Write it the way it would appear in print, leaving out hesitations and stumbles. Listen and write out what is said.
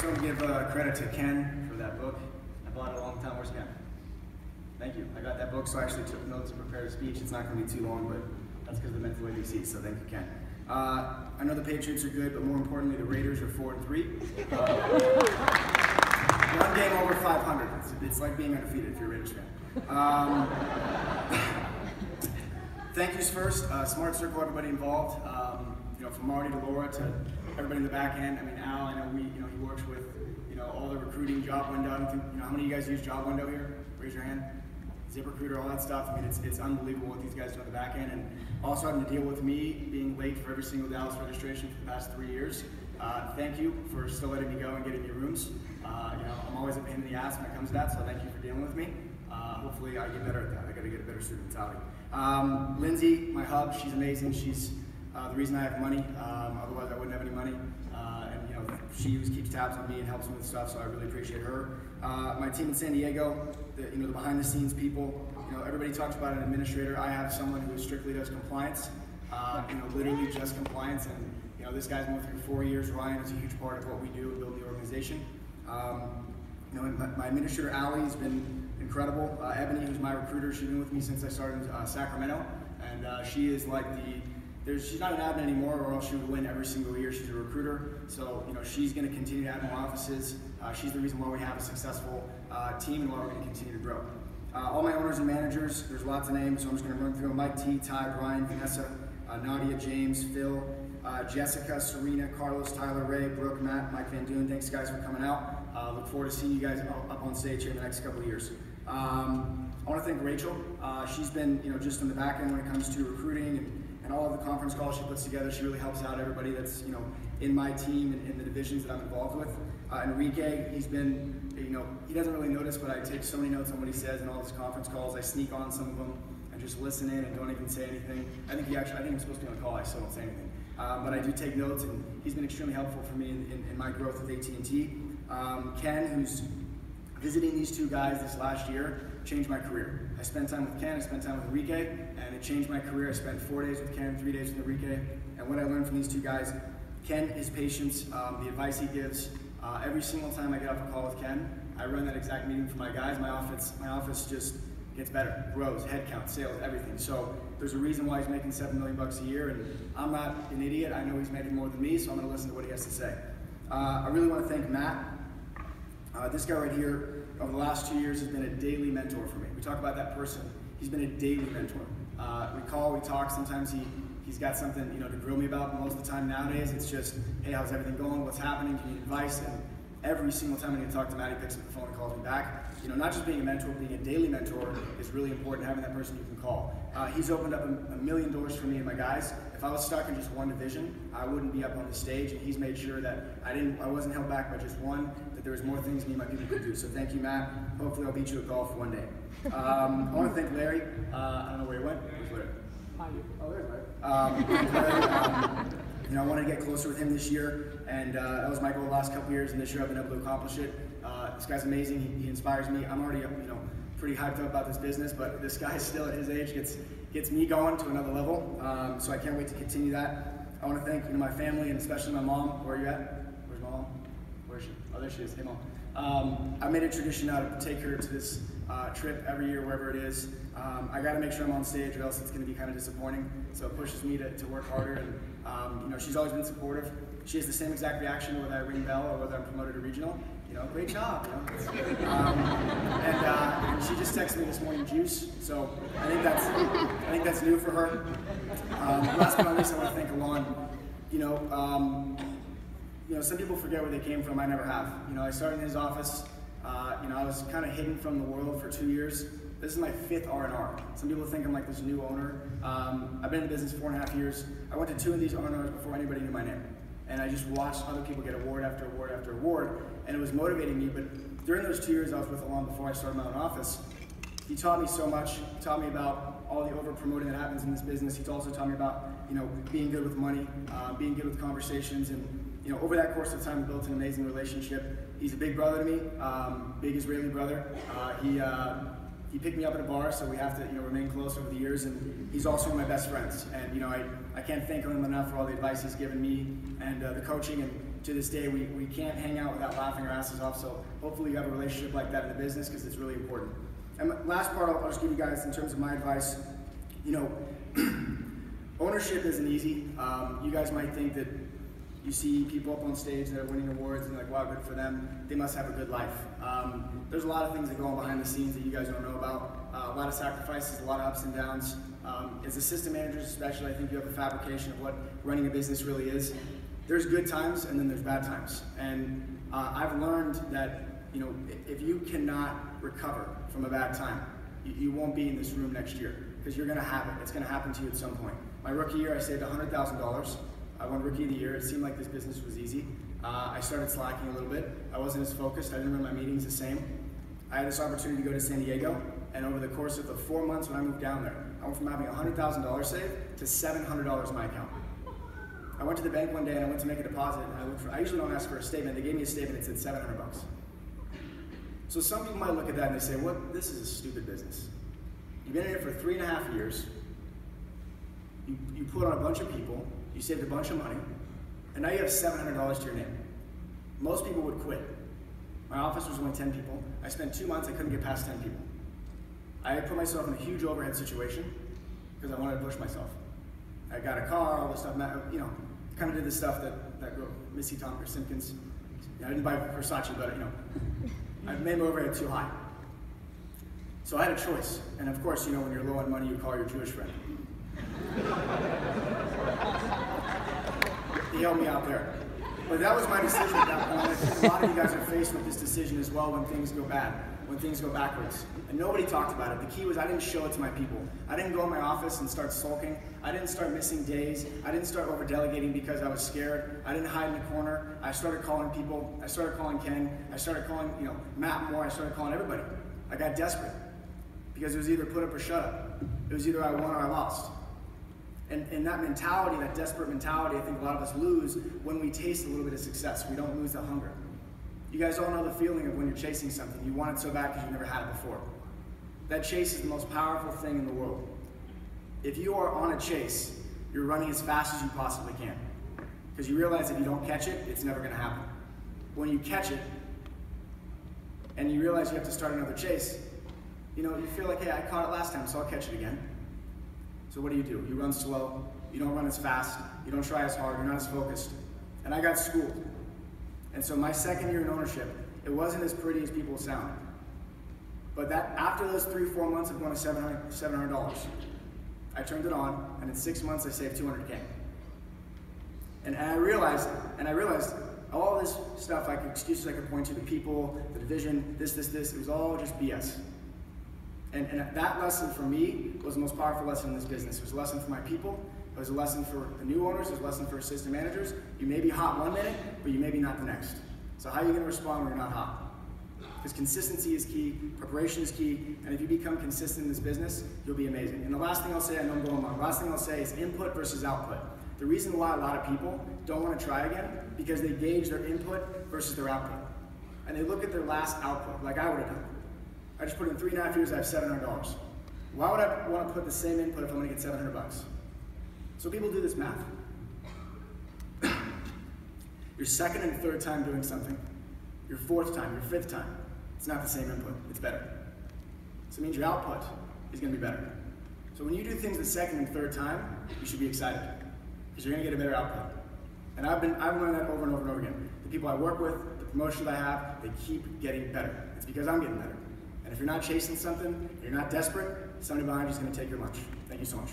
First, I want to give credit to Ken for that book. I bought it a long time. Where's Ken? Thank you. I got that book, so I actually took notes to prepare a speech. It's not going to be too long, but that's because of the mental ABC, so thank you, Ken. I know the Patriots are good, but more importantly, the Raiders are 4-3. One game over 500. It's like being undefeated if you're a Raiders fan. Thank yous first. Smart Circle, everybody involved. From Marty to Laura to everybody in the back end. I mean, Al, I know he works with, all the recruiting, Job Window. I don't think, how many of you guys use Job Window here? Raise your hand. ZipRecruiter, all that stuff. I mean, it's unbelievable what these guys do on the back end. And also having to deal with me being late for every single Dallas registration for the past 3 years. Thank you for still letting me go and getting me rooms. I'm always a pain in the ass when it comes to that, so thank you for dealing with me. Hopefully I get better at that. I got to get a better student mentality. Lindsay, my hub, she's amazing. She's the reason I have money. Otherwise I wouldn't have any money. She always keeps tabs on me and helps me with stuff, so I really appreciate her. My team in San Diego, the behind-the-scenes people. Everybody talks about an administrator. I have someone who strictly does compliance. Literally just compliance. And this guy's been with me for 4 years. Ryan is a huge part of what we do and build the organization. My administrator, Allie, has been incredible. Ebony, who's my recruiter, she's been with me since I started in Sacramento, and she is like she's not an admin anymore, or else she would win every single year. She's a recruiter, so she's going to continue to add more offices. She's the reason why we have a successful team and why we're going to continue to grow. All my owners and managers, there's lots of names, so I'm just going to run through them. Mike T, Ty, Brian, Vanessa, Nadia, James, Phil, Jessica, Serena, Carlos, Tyler, Ray, Brooke, Matt, Mike Van Doon. Thanks guys for coming out. Look forward to seeing you guys up on stage here in the next couple of years. I want to thank Rachel. She's been just in the back end when it comes to recruiting and all of the conference calls she puts together. She really helps out everybody that's in my team and in the divisions that I'm involved with. Enrique, he's been, he doesn't really notice, but I take so many notes on what he says in all his conference calls. I sneak on some of them and just listen in and don't even say anything. I think I'm supposed to be on the call, I still don't say anything. But I do take notes, and he's been extremely helpful for me in my growth with AT&T. Ken, who's visiting these two guys this last year, changed my career. I spent time with Ken, I spent time with Enrique, and it changed my career. I spent 4 days with Ken, 3 days with Enrique, and what I learned from these two guys, Ken is patience, the advice he gives. Every single time I get off a call with Ken, I run that exact meeting for my guys. My office just gets better, grows, headcount, sales, everything. So there's a reason why he's making $7 million a year, and I'm not an idiot. I know he's making more than me, so I'm going to listen to what he has to say. I really want to thank Matt. This guy right here, over the last 2 years, has been a daily mentor for me. We talk about that person. He's been a daily mentor. We call, we talk. Sometimes he's got something to grill me about, but most of the time nowadays it's just, hey, how's everything going? What's happening? Do you need advice? And every single time I need to talk to Matt, he picks up the phone and calls me back. Not just being a mentor, being a daily mentor is really important, having that person you can call. He's opened up a million doors for me and my guys. If I was stuck in just one division, I wouldn't be up on the stage, and he's made sure that I wasn't held back by just one, that there was more things me and my people could do. So thank you, Matt. Hopefully I'll beat you at golf one day. I want to thank Larry. I don't know where he went. Where's Larry? Oh, there's Larry. I wanted to get closer with him this year, and that was my goal the last couple years, and this year I've been able to accomplish it. This guy's amazing. He inspires me. I'm already pretty hyped up about this business, but this guy still at his age gets me going to another level. So I can't wait to continue that. I want to thank my family, and especially my mom. Where are you at? Where's my mom? Where is she? Oh, there she is. Hey, Mom. I made a tradition now to take her to this trip every year, wherever it is. I got to make sure I'm on stage, or else it's going to be kind of disappointing. So it pushes me to work harder, and she's always been supportive. She has the same exact reaction whether I ring bell or whether I'm promoted to regional. Great job. And she just texted me this morning, juice. So I think that's new for her. Last but not least, I want to thank Alon. Some people forget where they came from. I never have. I started in his office. I was kind of hidden from the world for 2 years. This is my 5th R&R. Some people think I'm like this new owner. I've been in the business 4.5 years. I went to 2 of these R&Rs before anybody knew my name. And I just watched other people get award after award after award, and it was motivating me. But during those 2 years I was with Alon before I started my own office, he taught me so much. He taught me about all the over-promoting that happens in this business. He's also taught me about being good with money, being good with conversations, and over that course of time we built an amazing relationship. He's a big brother to me, big Israeli brother. He picked me up at a bar, so we have to remain close over the years, and he's also one of my best friends. And I can't thank him enough for all the advice he's given me and the coaching. And to this day, we can't hang out without laughing our asses off, so hopefully you have a relationship like that in the business because it's really important. And last part I'll just give you guys in terms of my advice, you know, ownership isn't easy. You guys might think that you see people up on stage that are winning awards and you're like, wow, good for them. They must have a good life. There's a lot of things that go on behind the scenes that you guys don't know about. A lot of sacrifices, a lot of ups and downs. As assistant managers especially, I think you have a fabrication of what running a business really is. There's good times and then there's bad times. And I've learned that, you know, if you cannot recover from a bad time, you won't be in this room next year because you're gonna have it. It's gonna happen to you at some point. My rookie year, I saved $100,000. I won Rookie of the Year. It seemed like this business was easy. I started slacking a little bit. I wasn't as focused. I didn't run my meetings the same. I had this opportunity to go to San Diego, and over the course of the 4 months when I moved down there, I went from having $100,000 saved to $700 in my account. I went to the bank one day and I went to make a deposit, and I usually don't ask for a statement. They gave me a statement that said 700 bucks. So some people might look at that and they say, "What? This is a stupid business. You've been in it for 3.5 years. You put on a bunch of people. You saved a bunch of money, and now you have $700 to your name." Most people would quit. My office was only 10 people. I spent 2 months, I couldn't get past 10 people. I put myself in a huge overhead situation because I wanted to push myself. I got a car, all this stuff, you know, kind of did the stuff that girl, Missy Thompson or Simpkins. You know, I didn't buy Versace, but you know, I made my overhead too high. So I had a choice, and of course, you know, when you're low on money, you call your Jewish friend. He helped me out there. But that was my decision at that point. I think a lot of you guys are faced with this decision as well when things go bad, when things go backwards. And nobody talked about it. The key was I didn't show it to my people. I didn't go in my office and start sulking. I didn't start missing days. I didn't start over-delegating because I was scared. I didn't hide in the corner. I started calling people. I started calling Ken. I started calling, you know, Matt Moore. I started calling everybody. I got desperate because it was either put up or shut up. It was either I won or I lost. And that mentality, that desperate mentality, I think a lot of us lose when we taste a little bit of success. We don't lose the hunger. You guys all know the feeling of when you're chasing something. You want it so bad because you've never had it before. That chase is the most powerful thing in the world. If you are on a chase, you're running as fast as you possibly can. Because you realize if you don't catch it, it's never going to happen. When you catch it, and you realize you have to start another chase, you know, you feel like, hey, I caught it last time, so I'll catch it again. So what do? You run slow, you don't run as fast, you don't try as hard, you're not as focused. And I got schooled. And so my second year in ownership, it wasn't as pretty as people sound. But that after those 3-4 months of going to $700, I turned it on, and in 6 months I saved $200K. And I realized all this stuff, excuses I could point to, the people, the division, this, it was all just BS. And that lesson for me was the most powerful lesson in this business. It was a lesson for my people. It was a lesson for the new owners. It was a lesson for assistant managers. You may be hot one minute, but you may be not the next. So how are you going to respond when you're not hot? Because consistency is key, preparation is key, and if you become consistent in this business, you'll be amazing. And the last thing I'll say, I know I'm going long, the last thing I'll say is input versus output. The reason why a lot of people don't want to try again, because they gauge their input versus their output. And they look at their last output, like I would have done. I just put in 3.5 years, I have $700. Why would I want to put the same input if I'm going to get 700 bucks? So people do this math. Your second and third time doing something, your fourth time, your fifth time, it's not the same input, it's better. So it means your output is going to be better. So when you do things the second and third time, you should be excited because you're going to get a better output. And I've learned that over and over and over again. The people I work with, the promotions I have, they keep getting better. It's because I'm getting better. And if you're not chasing something, you're not desperate, somebody behind you is going to take your lunch. Thank you so much.